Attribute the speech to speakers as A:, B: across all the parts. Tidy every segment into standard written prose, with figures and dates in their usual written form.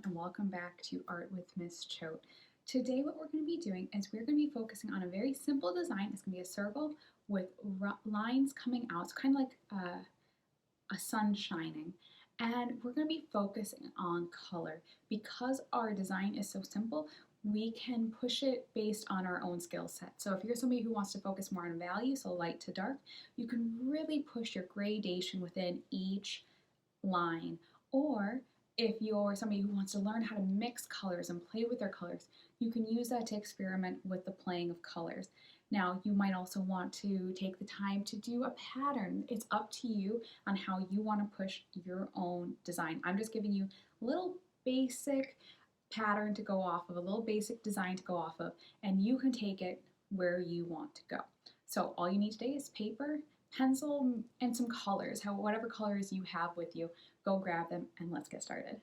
A: and welcome back to Art with Miss Choate. Today what we're going to be doing is we're going to be focusing on a very simple design. It's going to be a circle with lines coming out, so kind of like a sun shining. And we're going to be focusing on color. Because our design is so simple, we can push it based on our own skill set. So if you're somebody who wants to focus more on value, so light to dark, you can really push your gradation within each line. Or if you're somebody who wants to learn how to mix colors and play with their colors, you can use that to experiment with the playing of colors. Now, you might also want to take the time to do a pattern. It's up to you on how you want to push your own design. I'm just giving you a little basic pattern to go off of, a little basic design to go off of, and you can take it where you want to go. So all you need today is paper, pencil, and some colors. Whatever colors you have with you, go grab them and let's get started.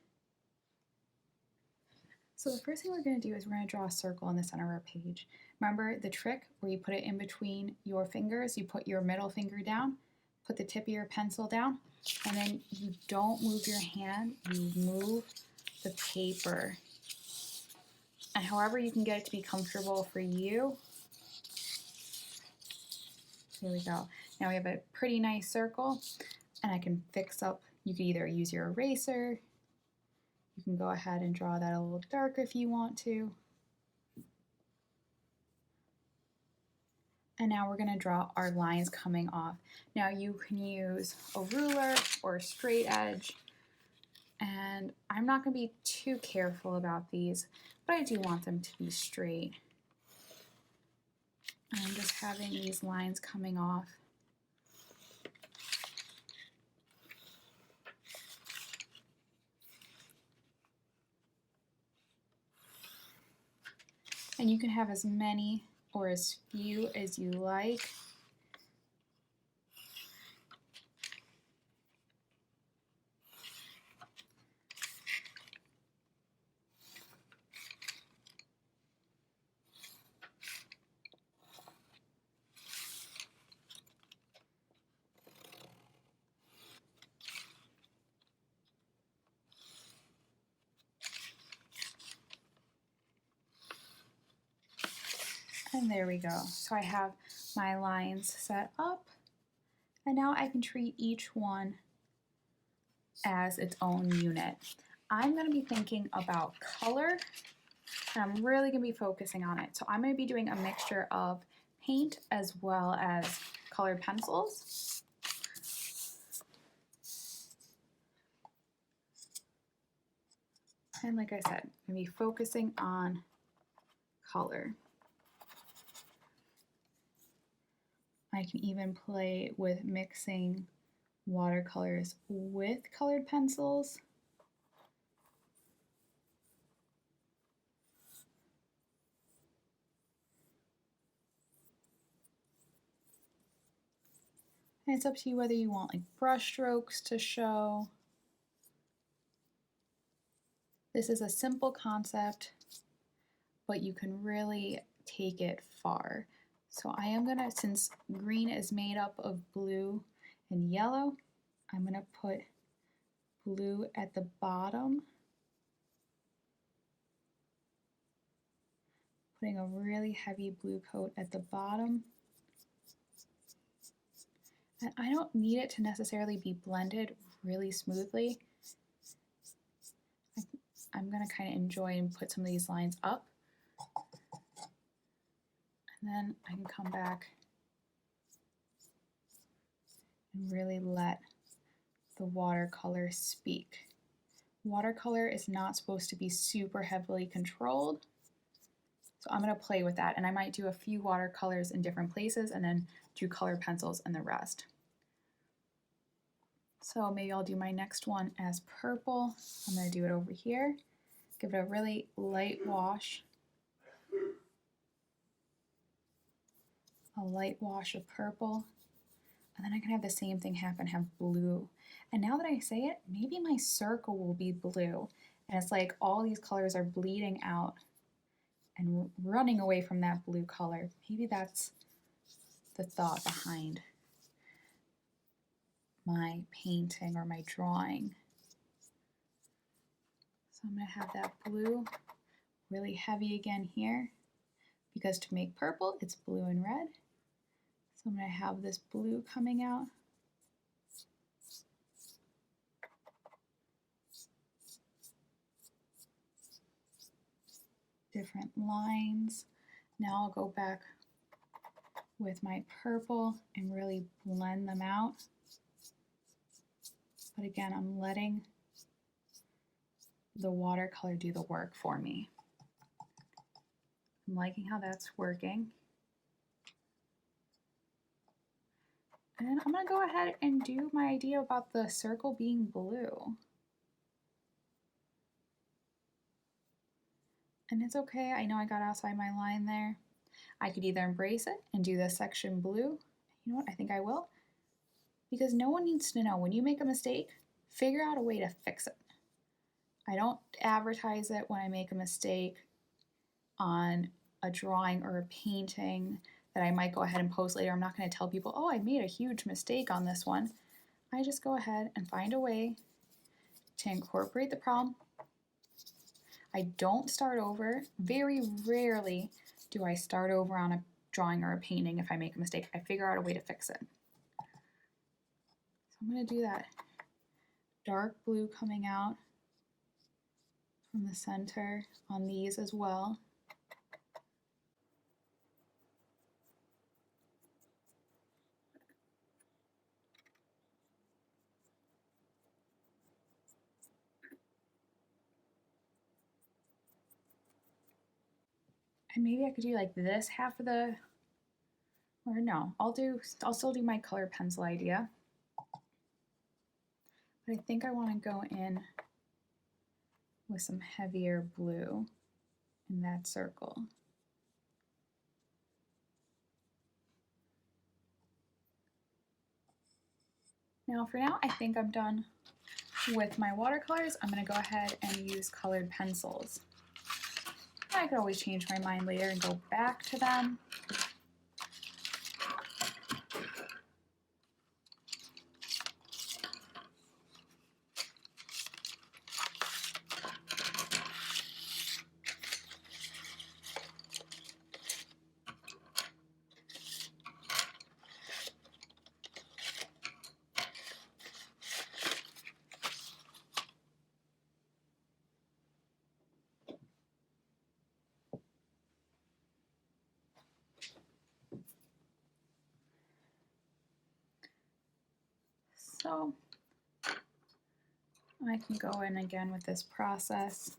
A: So the first thing we're going to do is we're going to draw a circle in the center of our page. Remember the trick where you put it in between your fingers, you put your middle finger down, put the tip of your pencil down, and then you don't move your hand, you move the paper. And however you can get it to be comfortable for you. Here we go. Now we have a pretty nice circle, and I can fix up, you can either use your eraser, you can go ahead and draw that a little darker if you want to. And now we're going to draw our lines coming off. Now you can use a ruler or a straight edge, and I'm not going to be too careful about these, but I do want them to be straight. I'm just having these lines coming off. And you can have as many or as few as you like. And there we go. So I have my lines set up, and now I can treat each one as its own unit. I'm going to be thinking about color, and I'm really going to be focusing on it. So I'm going to be doing a mixture of paint as well as colored pencils. And like I said, I'm going to be focusing on color. I can even play with mixing watercolors with colored pencils. And it's up to you whether you want like brush strokes to show. This is a simple concept, but you can really take it far. So I am gonna, since green is made up of blue and yellow, I'm gonna put blue at the bottom, putting a really heavy blue coat at the bottom. And I don't need it to necessarily be blended really smoothly. I'm gonna kind of enjoy and put some of these lines up. And then I can come back and really let the watercolor speak. Watercolor is not supposed to be super heavily controlled, so I'm going to play with that, and I might do a few watercolors in different places and then do colored pencils and the rest. So maybe I'll do my next one as purple. I'm going to do it over here, give it a really light wash. A light wash of purple, and then I can have the same thing happen, have blue. And now that I say it, maybe my circle will be blue, and it's like all these colors are bleeding out and running away from that blue color. Maybe that's the thought behind my painting or my drawing. So I'm going to have that blue really heavy again here, because to make purple, it's blue and red. So I'm going to have this blue coming out. Different lines. Now I'll go back with my purple and really blend them out. But again, I'm letting the watercolor do the work for me. I'm liking how that's working. And then I'm going to go ahead and do my idea about the circle being blue. And it's okay, I know I got outside my line there. I could either embrace it and do this section blue. You know what, I think I will. Because no one needs to know, when you make a mistake, figure out a way to fix it. I don't advertise it when I make a mistake on a drawing or a painting that I might go ahead and post later. I'm not going to tell people, oh, I made a huge mistake on this one. I just go ahead and find a way to incorporate the problem. I don't start over. Very rarely do I start over on a drawing or a painting if I make a mistake. I figure out a way to fix it. So I'm going to do that dark blue coming out from the center on these as well. And maybe I could do like this half of the, or no, I'll still do my colored pencil idea. But I think I want to go in with some heavier blue in that circle. Now for now, I think I'm done with my watercolors. I'm going to go ahead and use colored pencils. I could always change my mind later and go back to them. So I can go in again with this process.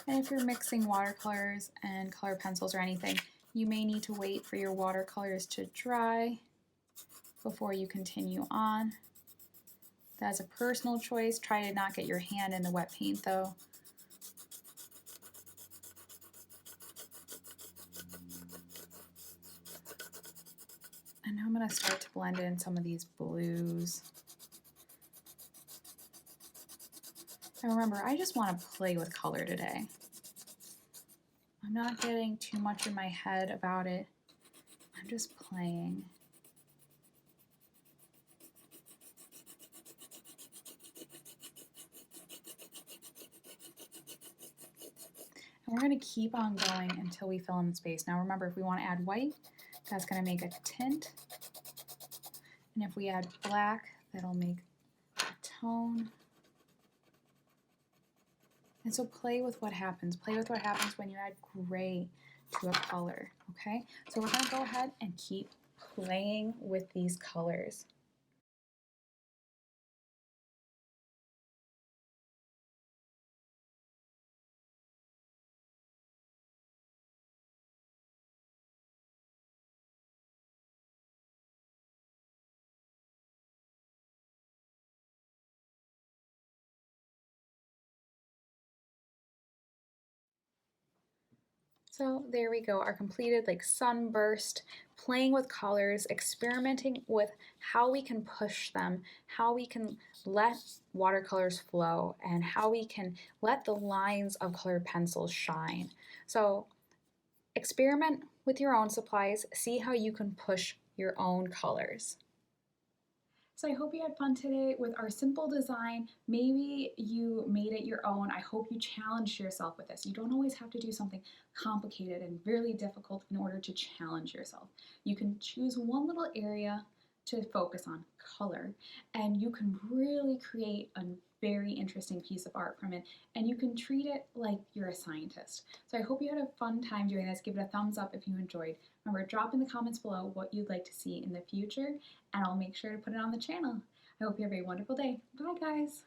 A: And if you're mixing watercolors and color pencils or anything, you may need to wait for your watercolors to dry before you continue on. That's a personal choice. Try to not get your hand in the wet paint though. And now I'm going to start to blend in some of these blues. And remember, I just want to play with color today. I'm not getting too much in my head about it. I'm just playing. And we're going to keep on going until we fill in the space. Now remember, if we want to add white, that's going to make a tint. And if we add black, that'll make a tone. And so play with what happens. Play with what happens when you add gray to a color, okay? So we're going to go ahead and keep playing with these colors. So there we go, our completed like sunburst, playing with colors, experimenting with how we can push them, how we can let watercolors flow, and how we can let the lines of colored pencils shine. So
B: Experiment with your own supplies, see how you can push your own colors.
A: So I hope you had fun today with our simple design. Maybe you made it your own. I hope you challenged yourself with this. You don't always have to do something complicated and really difficult in order to challenge yourself. You can choose one little area to focus on, color, and you can really create a very interesting piece of art from it, and you can treat it like you're a scientist. So I hope you had a fun time doing this. Give it a thumbs up if you enjoyed. Remember, drop in the comments below what you'd like to see in the future, and I'll make sure to put it on the channel. I hope you have a wonderful day. Bye, guys.